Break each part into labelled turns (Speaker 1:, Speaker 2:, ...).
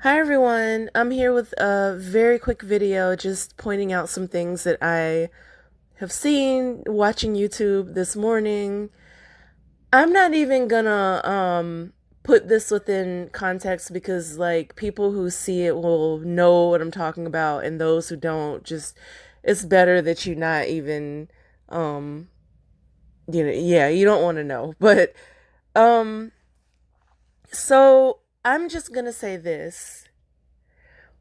Speaker 1: Hi everyone, I'm here with a very quick video just pointing out some things that I have seen watching YouTube this morning. I'm not even gonna put this within context because like people who see it will know what I'm talking about and those who don't just it's better that you not even um you don't want to know. But um so I'm just gonna say this.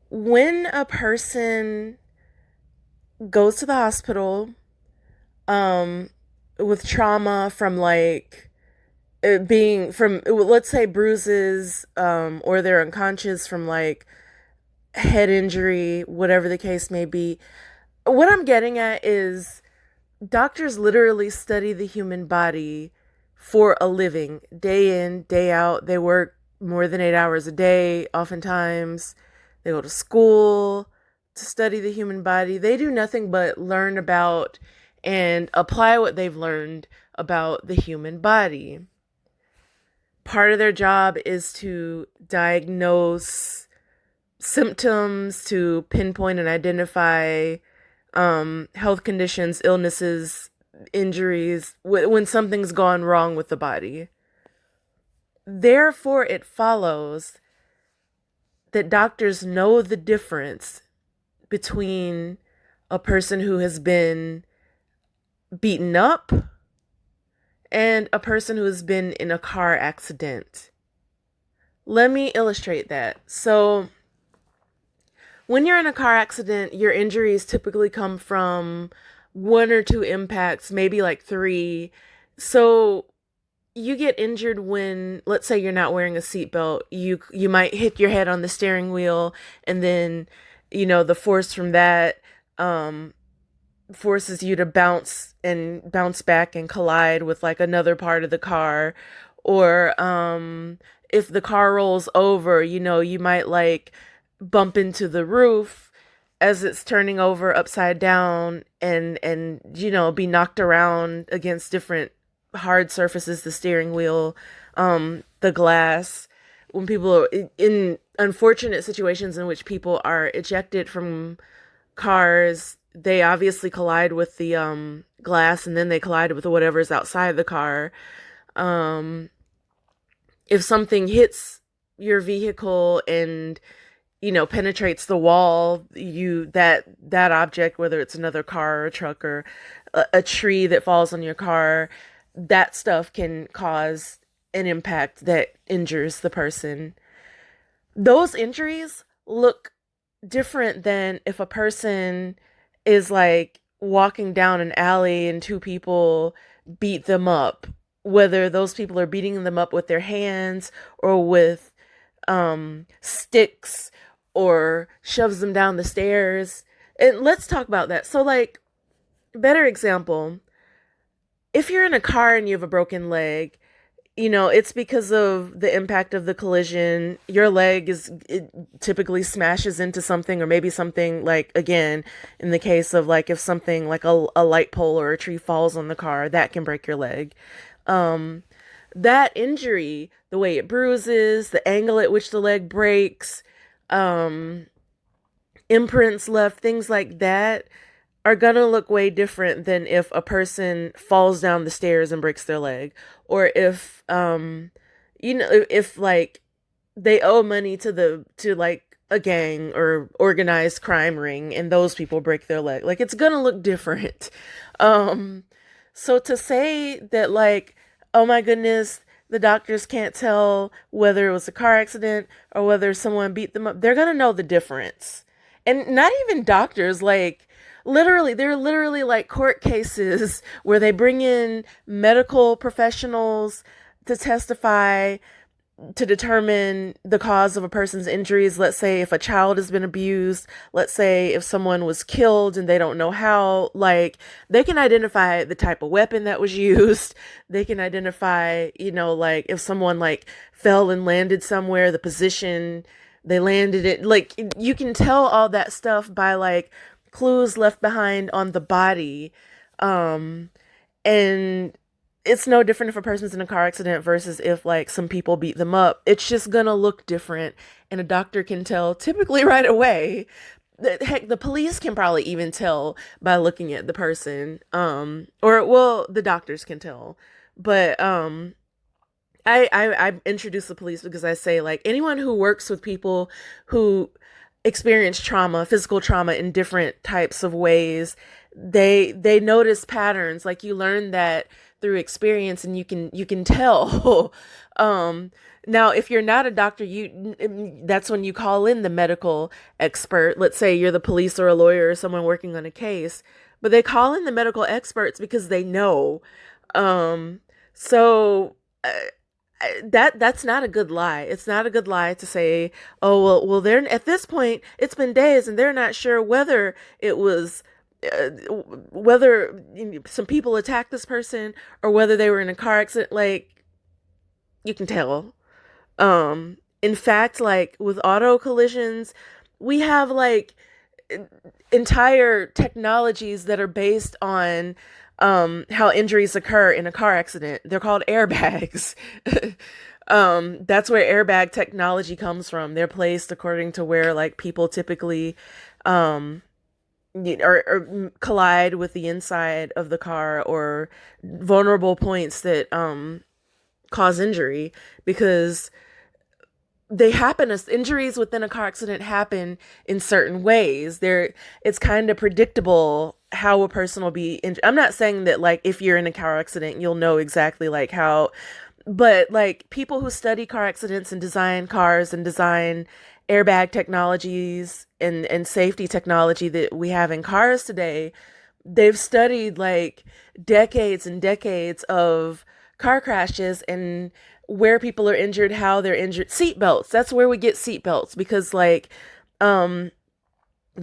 Speaker 1: When a person goes to the hospital um with trauma from like it being from let's say bruises or they're unconscious from like head injury, whatever the case may be. What I'm getting at is doctors literally study the human body for a living, day in, day out. They work more than 8 hours a day oftentimes. They go to school to study the human body. They do nothing but learn about and apply what they've learned about the human body. Part of their job is to diagnose symptoms, to pinpoint and identify health conditions, illnesses, injuries, when something's gone wrong with the body. Therefore, it follows that doctors know the difference between a person who has been beaten up and a person who has been in a car accident. Let me illustrate that. So, when you're in a car accident, your injuries typically come from one or two impacts, maybe like three. So, you get injured when, let's say you're not wearing a seatbelt. You might hit your head on the steering wheel, and then the force from that um forces you to bounce back and collide with like another part of the car. Or if the car rolls over, you might like bump into the roof as it's turning over upside down, and be knocked around against different hard surfaces, the steering wheel, the glass. When people are in unfortunate situations in which people are ejected from cars, they obviously collide with the glass, and then they collide with whatever's outside the car. Um, if something hits your vehicle and penetrates the wall, that object, whether it's another car or a truck or a tree that falls on your car, that stuff can cause an impact that injures the person. Those injuries look different than if a person is like walking down an alley and two people beat them up, whether those people are beating them up with their hands or with sticks, or shoves them down the stairs. And let's talk about that. So like, better example, if you're in a car and you have a broken leg, it's because of the impact of the collision. Your leg it typically smashes into something, or maybe something like, again, in the case of like if something like a light pole or a tree falls on the car, that can break your leg. Um, that injury, the way it bruises, the angle at which the leg breaks, um, imprints left, things like that are gonna look way different than if a person falls down the stairs and breaks their leg, or if if like they owe money to like a gang or organized crime ring and those people break their leg. Like, it's gonna look different. um so to say that like, oh my goodness, the doctors can't tell whether it was a car accident or whether someone beat them up, they're gonna know the difference. And not even doctors, like, literally, there are literally like court cases where they bring in medical professionals to testify to determine the cause of a person's injuries. Let's say if a child has been abused, let's say if someone was killed and they don't know how, like, they can identify the type of weapon that was used. They can identify, like if someone like fell and landed somewhere, the position they landed it. Like, you can tell all that stuff by like clues left behind on the body. And it's no different if a person's in a car accident versus if like some people beat them up. It's just gonna look different, and a doctor can tell typically right away. Heck, the police can probably even tell by looking at the person. Or well, the doctors can tell. But I introduce the police because I say like anyone who works with people who experience trauma, physical trauma in different types of ways, they notice patterns. Like you learn that through experience, and you can tell. um Now if you're not a doctor, that's when you call in the medical expert. Let's say you're the police or a lawyer or someone working on a case, but they call in the medical experts because they know. So that's not a good lie. It's not a good lie to say, oh well, they're at this point. It's been days, and they're not sure whether it was whether some people attacked this person or whether they were in a car accident. Like you can tell. In fact, like with auto collisions, we have like entire technologies that are based on how injuries occur in a car accident. They're called airbags. That's where airbag technology comes from. They're placed according to where like people typically or collide with the inside of the car, or vulnerable points that cause injury, because they happen as injuries within a car accident happen in certain ways. It's kind of predictable how a person will be injured. I'm not saying that like if you're in a car accident you'll know exactly like how, but like people who study car accidents and design cars and design airbag technologies and safety technology that we have in cars today, they've studied like decades and decades of car crashes and where people are injured, how they're injured. Seatbelts. That's where we get seatbelts, because like the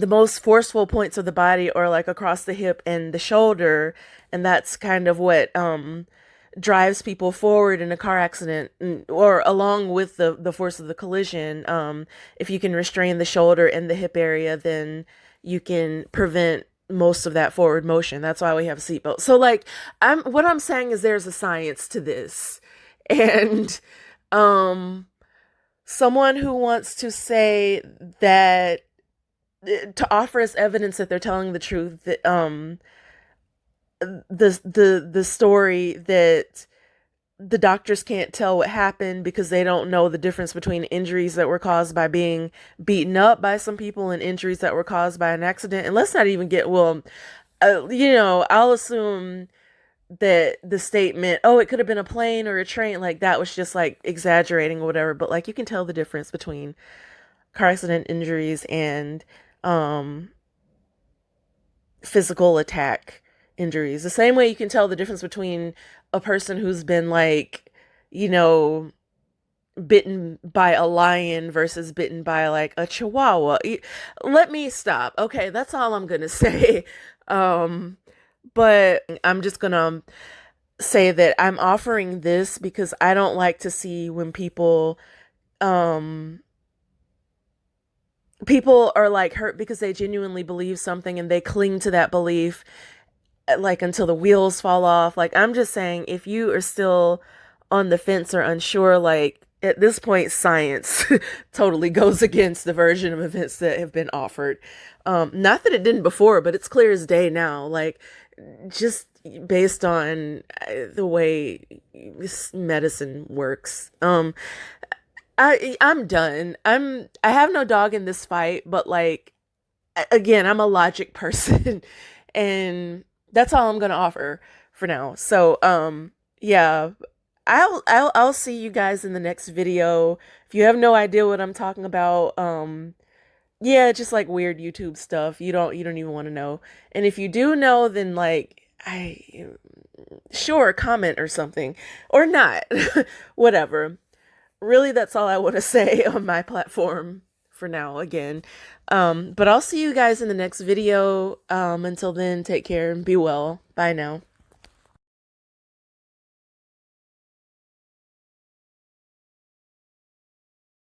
Speaker 1: most forceful points of the body are like across the hip and the shoulder, and that's kind of what drives people forward in a car accident, or along with the force of the collision. If you can restrain the shoulder and the hip area, then you can prevent most of that forward motion. That's why we have seatbelts. So like what I'm saying is there's a science to this. And someone who wants to say that, to offer us evidence that they're telling the truth, that the story that the doctors can't tell what happened because they don't know the difference between injuries that were caused by being beaten up by some people and injuries that were caused by an accident. And let's not even get, I'll assume that the statement, oh, it could have been a plane or a train, like that was just like exaggerating or whatever. But like you can tell the difference between car accident injuries and physical attack injuries. The same way you can tell the difference between a person who's been like, bitten by a lion versus bitten by like a chihuahua. Let me stop. Okay, that's all I'm gonna say. But I'm just gonna say that I'm offering this because I don't like to see when people are like hurt because they genuinely believe something and they cling to that belief like until the wheels fall off. Like I'm just saying, if you are still on the fence or unsure, like at this point science totally goes against the version of events that have been offered. Not that it didn't before, but it's clear as day now. Like just based on the way medicine works. I'm done. I have no dog in this fight, but like again, I'm a logic person and that's all I'm gonna offer for now. So yeah. I'll see you guys in the next video. If you have no idea what I'm talking about, yeah, just like weird YouTube stuff. You don't even want to know. And if you do know, then like sure, comment or something. Or not. Whatever. Really, that's all I want to say on my platform for now again. But I'll see you guys in the next video. Until then, take care and be well. Bye now.